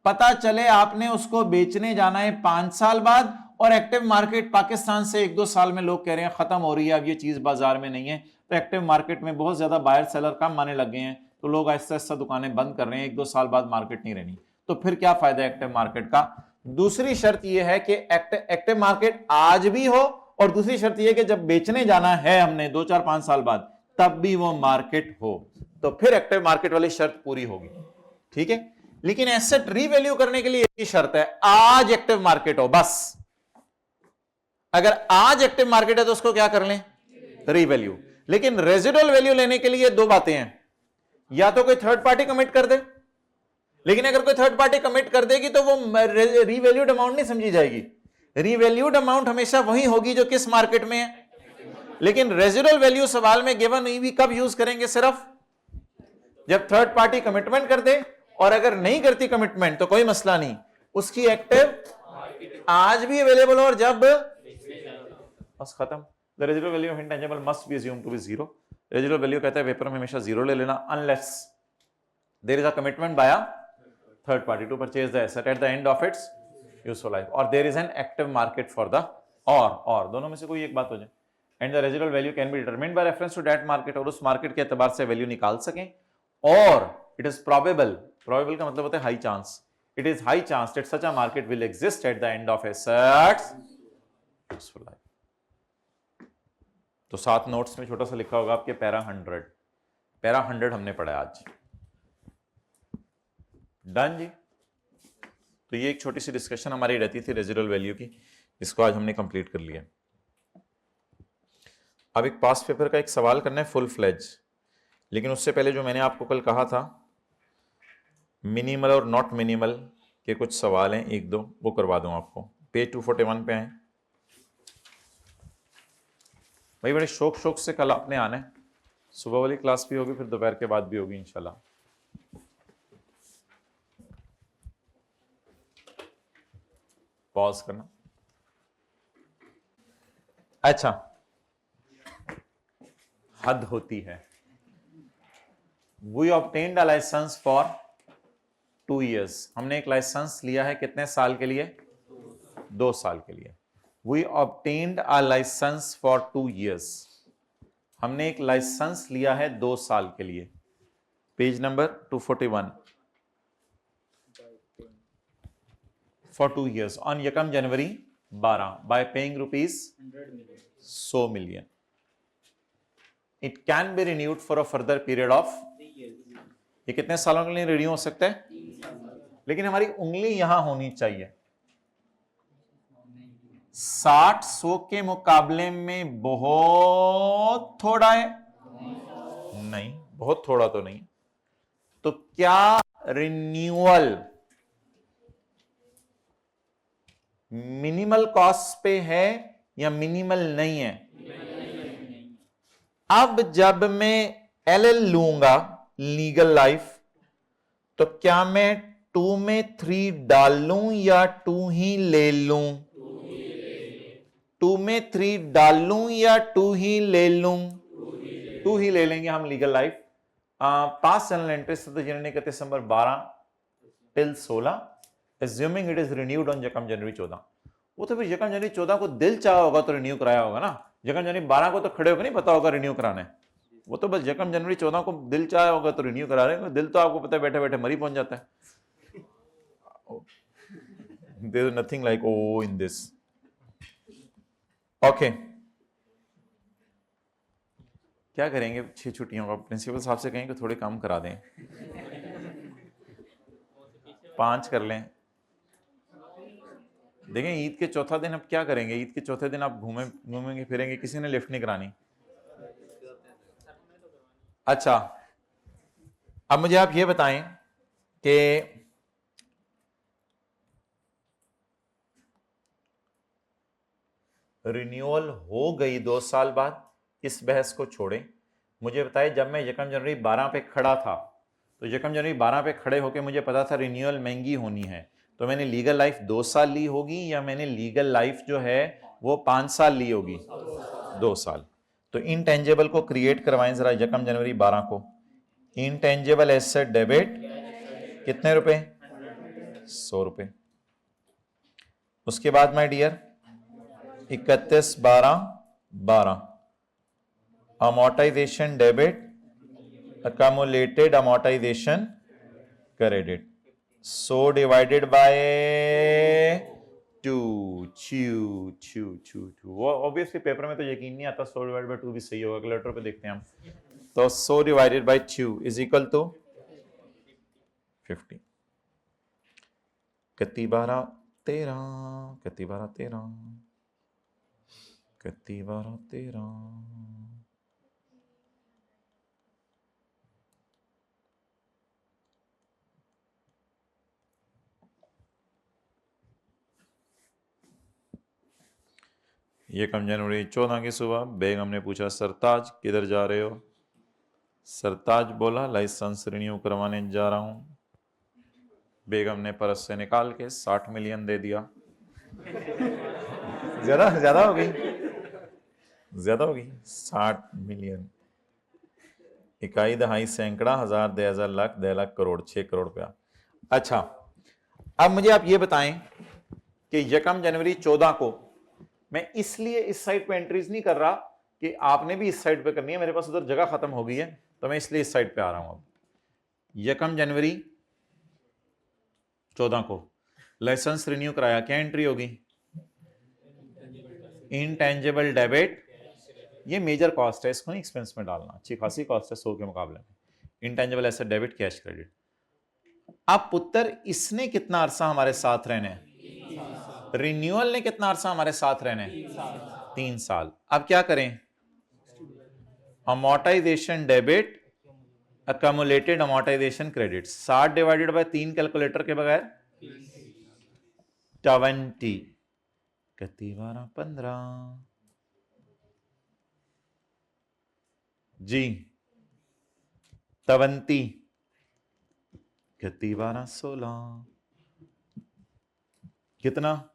Speaker 1: पता चले आपने उसको बेचने जाना है 5 साल बाद और एक्टिव मार्केट पाकिस्तान से 1-2 साल में लोग कह रहे हैं खत्म हो रही है, अब ये चीज बाजार में नहीं है, तो एक्टिव मार्केट में बहुत ज्यादा बायर सेलर कम आने लग गए हैं, तो लोग आहिस्ता आहिस्ता दुकानें बंद कर रहे हैं, 1-2 साल बाद मार्केट नहीं रहनी, तो फिर क्या फायदा एक्टिव मार्केट का। दूसरी शर्त यह है कि एक्टिव मार्केट आज भी हो, और दूसरी शर्त यह कि जब बेचने जाना है हमने 2-4-5 साल बाद, तब भी वो मार्केट हो, तो फिर एक्टिव मार्केट वाली शर्त पूरी होगी। ठीक है, लेकिन एसेट रीवैल्यू करने के लिए एक ही शर्त है, आज एक्टिव मार्केट हो बस। अगर आज एक्टिव मार्केट है तो उसको क्या कर लें, रीवैल्यू। लेकिन रेजिडुअल वैल्यू लेने के लिए दो बातें हैं, या तो कोई थर्ड पार्टी कमिट कर दे, लेकिन अगर कोई थर्ड पार्टी कमिट कर देगी तो वो रीवैल्यूड अमाउंट नहीं समझी जाएगी। रीवैल्यूड अमाउंट हमेशा वही होगी जो किस मार्केट में है। लेकिन रेजिडुअल वैल्यू सवाल में गिवन नहीं भी, कब यूज करेंगे, सिर्फ जब थर्ड पार्टी कमिटमेंट कर दे, और अगर नहीं करती कमिटमेंट तो कोई मसला नहीं, उसकी एक्टिव आज भी अवेलेबल हो, और जब बस खत्म। The residual value of intangible must be assumed to be zero. Residual value कहता है पेपर में हमेशा जीरो ले लेना, unless there is a commitment by a third party to purchase the asset at the end of its useful life, और there is an active market for the, और दोनों में से कोई एक बात हो जाए, and the residual value can be determined by reference to that market, और उस मार्केट के एतबार से वैल्यू निकाल सकें, और इट इज प्रोबेबल, प्रोबेबल का मतलब होता है high chance, it is high chance that such a market will exist at the end of assets useful life. तो 7 नोट्स में छोटा सा लिखा होगा आपके पैरा 100 हमने पढ़ा आज। डन जी। तो ये एक छोटी सी डिस्कशन हमारी रहती थी रेजिडुअल वैल्यू की, इसको आज हमने कंप्लीट कर लिया। अब एक पास्ट पेपर का एक सवाल करना है फुल फ्लेज, लेकिन उससे पहले जो मैंने आपको कल कहा था मिनिमल और नॉट मिनिमल के कुछ सवाल हैं, 1-2 वो करवा दूं आपको। पेज 241 पे आए भाई, बड़े शौक से कल आपने आना है, सुबह वाली क्लास भी होगी, फिर दोपहर के बाद भी होगी इंशाल्लाह। पॉज करना। अच्छा, हद होती है। We obtained a licence for 2 years। हमने एक लाइसेंस लिया है कितने साल के लिए, 2 साल के लिए। We obtained a licence for 2 years। हमने एक लाइसेंस लिया है 2 साल के लिए। Page number 241। For 2 years on यकम जनवरी 12 bye paying ₹100 million। It can be renewed for a further period of, ये कितने सालों के लिए रिन्यू हो सकता है, लेकिन हमारी उंगली यहां होनी चाहिए। 60 100 के मुकाबले में बहुत थोड़ा है? नहीं, बहुत थोड़ा तो नहीं। तो क्या रिन्यूअल मिनिमल कॉस्ट पे है या मिनिमल नहीं है? अब जब मैं एलएल लूंगा, लीगल लाइफ, तो क्या मैं 2 में 3 डाल लूं या 2 ही ले लूं? 2 में 3 डाल लूं या 2 ही ले लूं? 2 ही ले लेंगे हम लीगल लाइफ। पास जनरल एंट्रीज तो जनरली कहते दिसंबर 12 till 16, assuming it is renewed on यकम जनवरी 14। वो तो फिर यकम जनवरी 14 को दिल चाहा होगा तो रिन्यू कराया होगा ना। यकम जनवरी 12 को तो खड़े होकर नहीं पता होगा रिन्यू कराने। वो तो बस यकम जनवरी 14 को दिल चाहा होगा तो रिन्यू करा रहे हैं। दिल तो आपको पता है बैठे बैठे मरी पहुंच जाता है। There is nothing like oh in this. Okay. क्या करेंगे 6 छुट्टियों का? प्रिंसिपल साहब से कहेंगे थोड़े कम करा दें, 5 कर लें। देखें ईद के चौथा दिन अब क्या करेंगे? ईद के चौथे दिन आप घूमेंगे फिरेंगे, किसी ने लिफ्ट नहीं करानी। अच्छा, अब मुझे आप ये बताएं कि रिन्यूअल हो गई 2 साल बाद, इस बहस को छोड़ें। मुझे बताएं, जब मैं यकम जनवरी 12 पे खड़ा था, तो यकम जनवरी 12 पे खड़े होकर मुझे पता था रिन्यूअल महंगी होनी है, तो मैंने लीगल लाइफ 2 साल ली होगी या मैंने लीगल लाइफ जो है वो 5 साल ली होगी? 2 साल। तो इनटेंजेबल को क्रिएट करवाएं जरा यकम जनवरी 12 को। इनटेंजेबल एसेट डेबिट कितने रुपए? 100 रुपए। उसके बाद my dear 31/12/12 amortisation debit, accumulated amortization credit, so divided by 2 वो ऑब्वियसली पेपर में तो यकीन नहीं आता 100 डिवाइडेड बाय 2 भी सही होगा, कैलकुलेटर पे देखते हैं हम। तो 100 divided by 2 is equal to 50। 31 12 13 31 12 13 31 12 13। यकम जनवरी 14 की सुबह बेगम ने पूछा, सरताज किधर जा रहे हो? सरताज बोला, लाइसेंस रिन्यू करवाने जा रहा हूं। बेगम ने पर्स से निकाल के 60 मिलियन दे दिया। ज्यादा हो गई? ज्यादा हो गई? 60 मिलियन, इकाई दहाई सैकड़ा, हजार 1000 लाख 10 लाख करोड़, 6 करोड़ रुपया। अच्छा, अब मुझे आप ये बताएं कि यकम जनवरी 14 को मैं इसलिए इस साइड पे एंट्रीज नहीं कर रहा कि आपने भी इस साइड पे करनी है, मेरे पास उधर जगह खत्म हो गई है, तो मैं इसलिए इस साइड पे आ रहा हूं। अब यकम जनवरी 14 को लाइसेंस रिन्यू कराया, क्या एंट्री होगी? Intangible debit. ये मेजर कॉस्ट है, इसको नहीं एक्सपेंस में डालना, अच्छी खासी कॉस्ट है 100 के मुकाबले में। Intangible asset debit cash credit. अब पुत्र इसने कितना अरसा हमारे साथ रहने? रिन्यूअल ने कितना अरसा हमारे साथ रहने? 3 साल। अब क्या करें? Amortisation debit, accumulated amortisation credit. 60 divided by 3 calculator के बगैर 20 कति 12 15 जी 20 कति 12 16 कितना?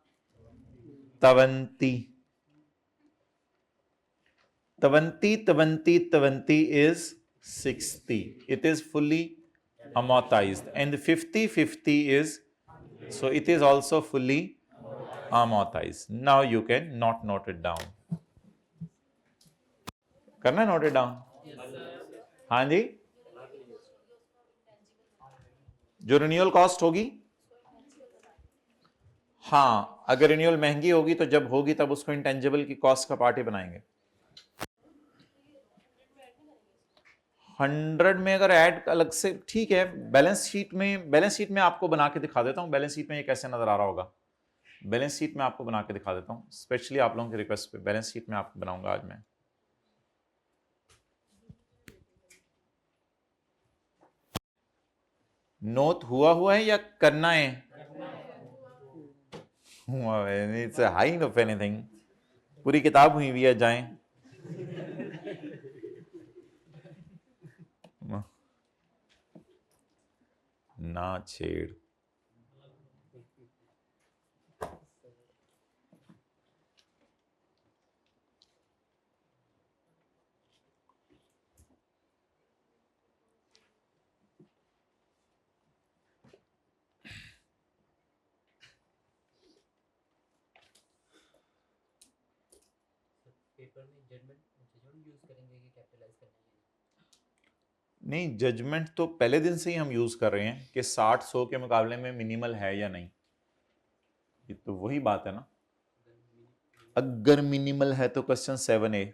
Speaker 1: 20 is 60. It is fully amortized, and 50 is, so it is also fully amortized. Now you can not note it down. करना है note it down? हाँ जी, जो renewal cost होगी, हाँ अगर रिन्यूअल महंगी होगी तो जब होगी तब उसको इंटेंजिबल की कॉस्ट का पार्ट ही बनाएंगे। 100 में अगर ऐड अलग से ठीक है, बैलेंस शीट में आपको बना के दिखा देता हूं, बैलेंस शीट में ये कैसे नजर आ रहा होगा। बैलेंस शीट में आपको बना के दिखा देता हूँ, स्पेशली आप लोगों की रिक्वेस्ट पे बैलेंस शीट में आपको बनाऊंगा आज मैं। नोट हुआ है या करना है? हुआ है, it's a hind of anything. पूरी किताब हुई हुई है, जाएं। ना छेड़।
Speaker 2: पेपर में जजमेंट यूज करेंगे कि कैपिटलाइज करना है?
Speaker 1: नहीं, जजमेंट तो पहले दिन से ही हम यूज कर रहे हैं कि 60-100 के मुकाबले में मिनिमल है या नहीं। ये तो वही बात है ना। अगर मिनिमल है तो क्वेश्चन 7A।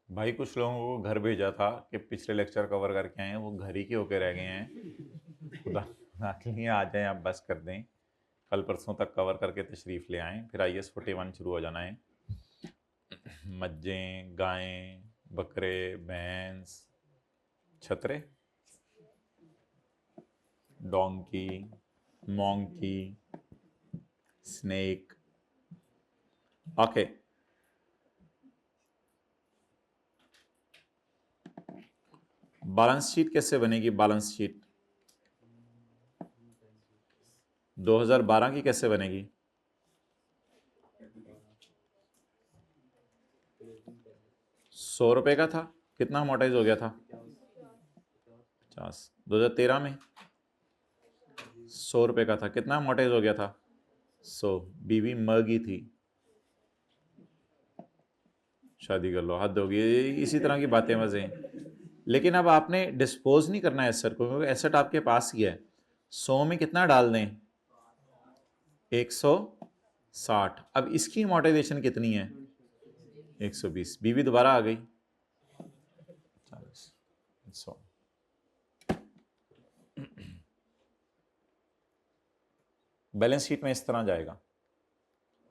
Speaker 1: भाई कुछ लोगों को घर भेजा था कि पिछले लेक्चर कवर करके आए हैं, वो घर ही के होके रह गए हैं। खुदा के लिए आ जाएं, आप बस कर दें, कल परसों तक कवर करके तशरीफ़ ले आएं, फिर IAS 41 शुरू हो जाना है। मज्जें, गायें, बकरे, भैंस, छतरे, donkey, monkey, snake. Okay, balance sheet कैसे बनेगी? बैलेंस शीट 2012 की कैसे बनेगी? 100 रुपए का था, कितना अमोर्टाइज हो गया था? 50। 2013 में 100 रुपए का था, कितना अमोर्टाइज हो गया था? 100। बीवी मर गई थी, शादी कर लो, हद होगी। इसी तरह की बातें मजे हैं। लेकिन अब आपने डिस्पोज नहीं करना है एसेट को, क्योंकि एसेट आपके पास ही है। 100 में कितना डाल दें? 160। अब इसकी अमोर्टाइजेशन कितनी है? 120। बीवी दोबारा आ गई, 40, 100। बैलेंस शीट में इस तरह जाएगा।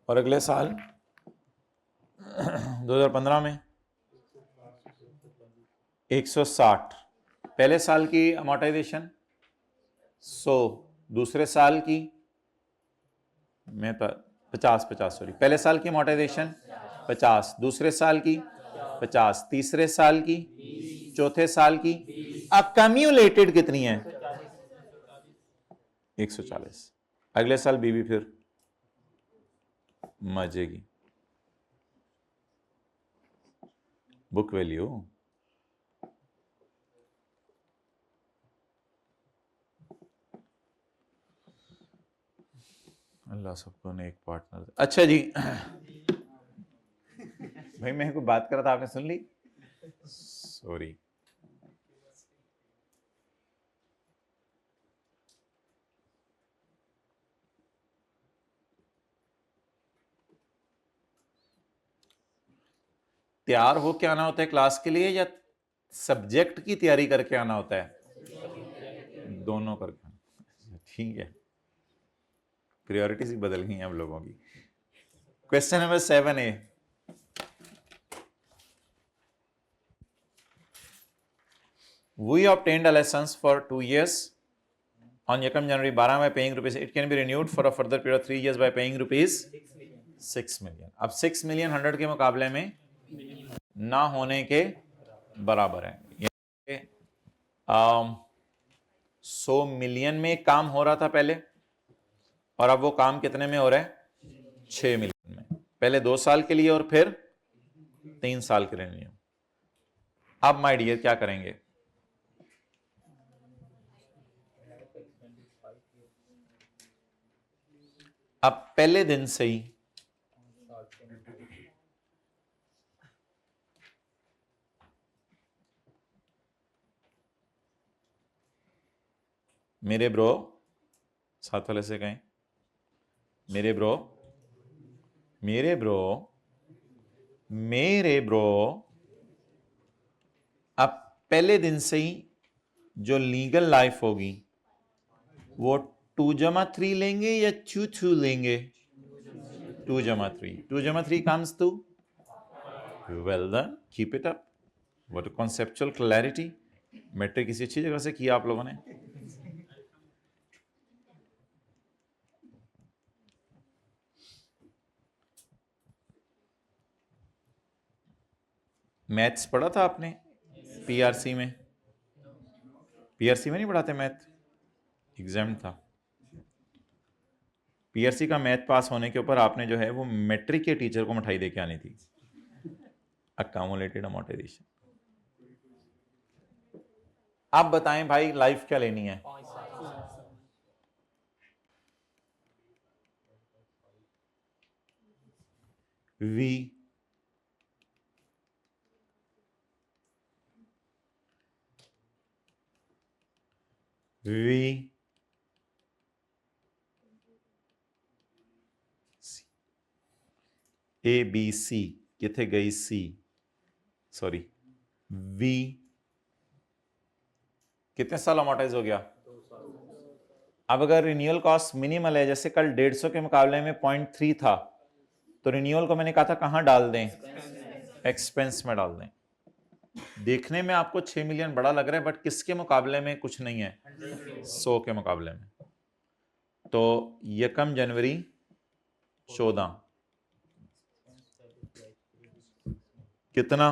Speaker 1: और अगले साल 2015 में 160। पहले साल की अमोर्टाइजेशन 100, दूसरे साल की मैं 50 सॉरी, पहले साल की अमोर्टाइजेशन 50, दूसरे साल की 50, तीसरे साल की, चौथे साल की। अक्यूमुलेटेड कितनी है? 140। अगले साल बीवी फिर मजेगी। Book value. अल्लाह सबको ने एक पार्टनर। अच्छा जी, भाई मैं कोई बात कर रहा था, आपने सुन ली? सॉरी। तैयार हो के आना होता है क्लास के लिए या सब्जेक्ट की तैयारी करके आना होता है? दोनों करके। ठीक है, प्रायोरिटीज ही बदल गई हैं हम लोगों की। Question number 7A। We obtained a license for 2 years on Yakam January 12 by paying rupees. It can be renewed for a further period of 3 years by paying rupees 6 million. अब 6 million 100 के मुकाबले में ना होने के बराबर है। 100 मिलियन में काम हो रहा था पहले, और अब वो काम कितने में हो रहा है? 6 मिलियन में। पहले 2 साल के लिए और फिर 3 साल के लिए। अब माय डियर क्या करेंगे? अब पहले दिन से ही मेरे ब्रो, साथ वाले से कहें मेरे ब्रो, मेरे ब्रो, मेरे ब्रो। अब पहले दिन से ही जो लीगल लाइफ होगी वो 2 जमा 3 लेंगे या 2 लेंगे? 2 जमा 3, 2 जमा 3 comes to, well done, keep it up, what a conceptual clarity। Matric किसी अच्छी जगह से किया आप लोगों ने। मैथ्स पढ़ा था आपने पीआरसी में? पीआरसी में नहीं पढ़ाते मैथ, एग्जाम था। पीआरसी का मैथ पास होने के ऊपर आपने जो है वो मैट्रिक के टीचर को मिठाई देके आनी थी, अकामुलेटेड अमोर्टाइजेशन। आप बताएं भाई लाइफ क्या लेनी है? वी वी ए बी सी किथे गई सी, सॉरी वी कितने साल अमोर्टाइज हो गया? अब अगर रिन्यूअल कॉस्ट मिनिमल है, जैसे कल 150 के मुकाबले में 0.3 था, तो रिन्यूअल को मैंने कहा था कहां डाल दें? एक्सपेंस में डाल दें। देखने में आपको 6 मिलियन बड़ा लग रहा है, बट किसके मुकाबले में कुछ नहीं है? 100 के मुकाबले में। तो 1 जनवरी 14 कितना?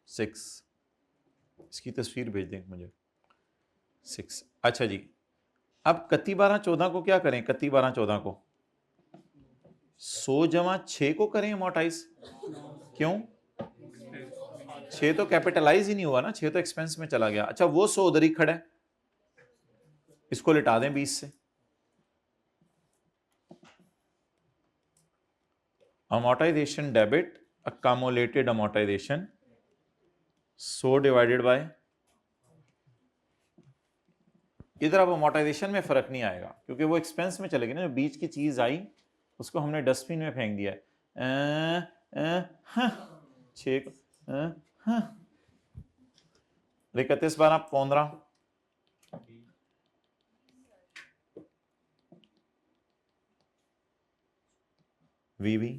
Speaker 1: 6। इसकी तस्वीर भेज दें मुझे, 6। अच्छा जी, अब 31/12/14 को क्या करें? 31/12/14 को 100 - 6 को करें अमोर्टाइज। क्यों? 6 तो कैपिटलाइज ही नहीं हुआ ना, 6 तो एक्सपेंस में चला गया। अच्छा, वो 100 उधर ही खड़ा है, इसको लिटा दें 20 से। Amortisation debit, accumulated amortisation 100 divided bye, इधर अब अमोर्टाइजेशन में फर्क नहीं आएगा क्योंकि वो एक्सपेंस में चलेगी ना। जो बीच की चीज आई उसको हमने डस्टबिन में फेंक दिया है। 6 31/12/15 वीवी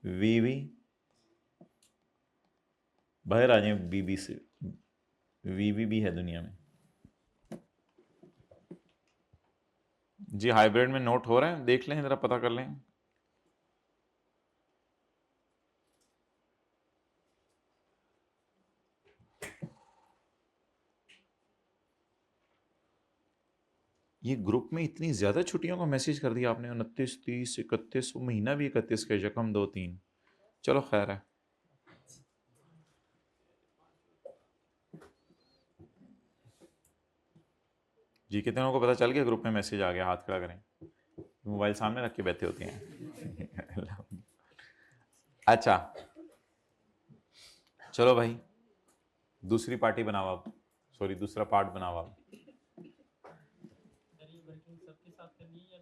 Speaker 1: वीवी बाहर आ जाए, बीबी से, वीवी भी है दुनिया में जी। हाइब्रिड में नोट हो रहा है, देख लें जरा, पता कर लें। ये ग्रुप में इतनी ज्यादा छुट्टियों का मैसेज कर दिया आपने, 29, 30, 31, महीना भी 31 का, यकम 2, 3। चलो खैर है। जी कितने लोगों को पता चल गया? ग्रुप में मैसेज आ गया, हाथ खड़ा करें। मोबाइल सामने रख के बैठे होते हैं। अच्छा चलो भाई, दूसरी पार्टी बनाओ अब, सॉरी दूसरा पार्ट बनाओ अब।
Speaker 2: वर्किंग सबके साथ करनी है या